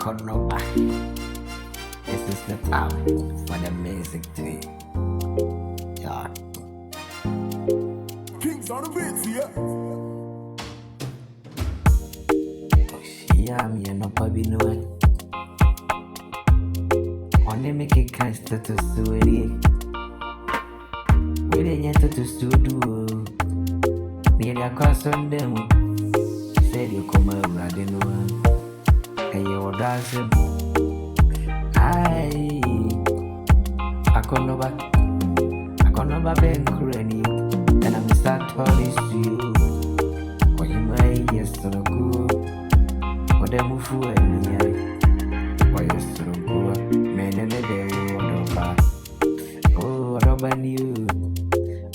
Konoba. This is the time for the music today. Yeah. Kings on the beats, yeah. Yeah, me and no puppy no one. Only make it can't start to sweet. We didn't get to studio. Nearly across on them. Said you come over, I didn't know. And you were dancing. I can't know back and cranny. And I'm start talking to you. Or you might yes to the good. Or the move for any or yes to the good. Men and the day oh, what about you?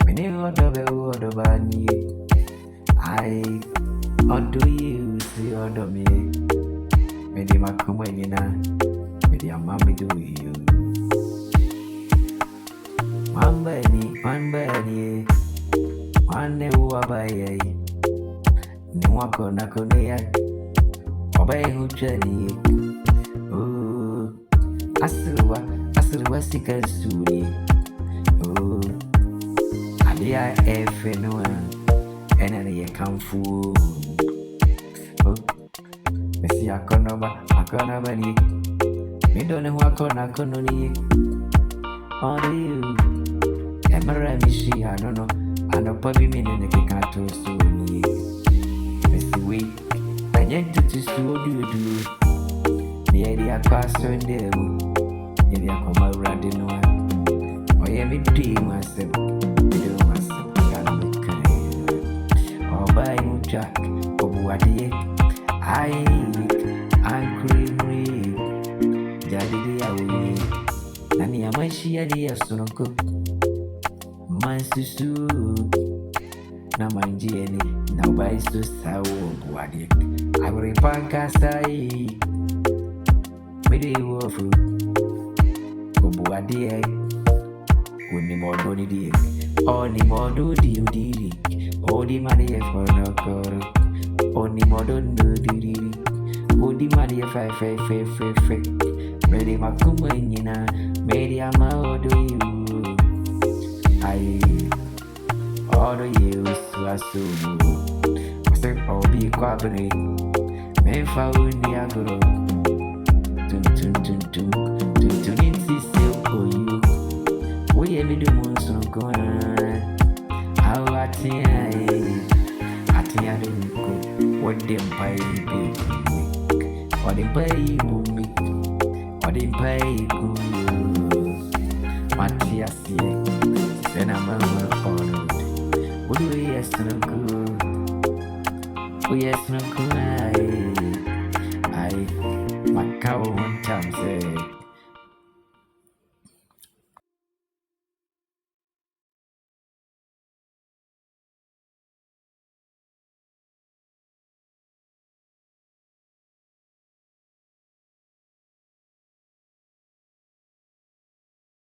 Many what about you? I undo you, see under me. Maybe my communina, maybe a mommy do you. One bunny, one day who are by a no one could obey who journey. Oh, I still was sick as soon. Oh, I be a F and one, and I come fool. Oh, Messi, I can't any. Me don't know what I couldn't only you. Camera, me, I don't know. I know probably meaning the kick out to soon. Messi, wait. I need to do. The idea pass on them. The idea come out riding one. Oh, yeah, me dream myself. Do myself. Can't make it. Oh, buy you jack. Oh, what the I'm creamy. Jadi dia away. Nani amashia dia sonoko. Mansusu. Na manjieni. Na ubai so sawo buadi. Agri pankasai. Mede wofu. Obuadi. Uni modo ni di. Oni modo di udiri. Odi mani for no koro. Oni modo no diri. Odi mani fe. Mede makuma nyina. Mede ama odo you. I order you so I say I'll be quabbery. Me found the agro. Tun insist for you. We every do most on going. How I think I don't go. What them pay me? What them pay me? What them pay Matthias, then I'm on. Would we yes no good? We yes no good.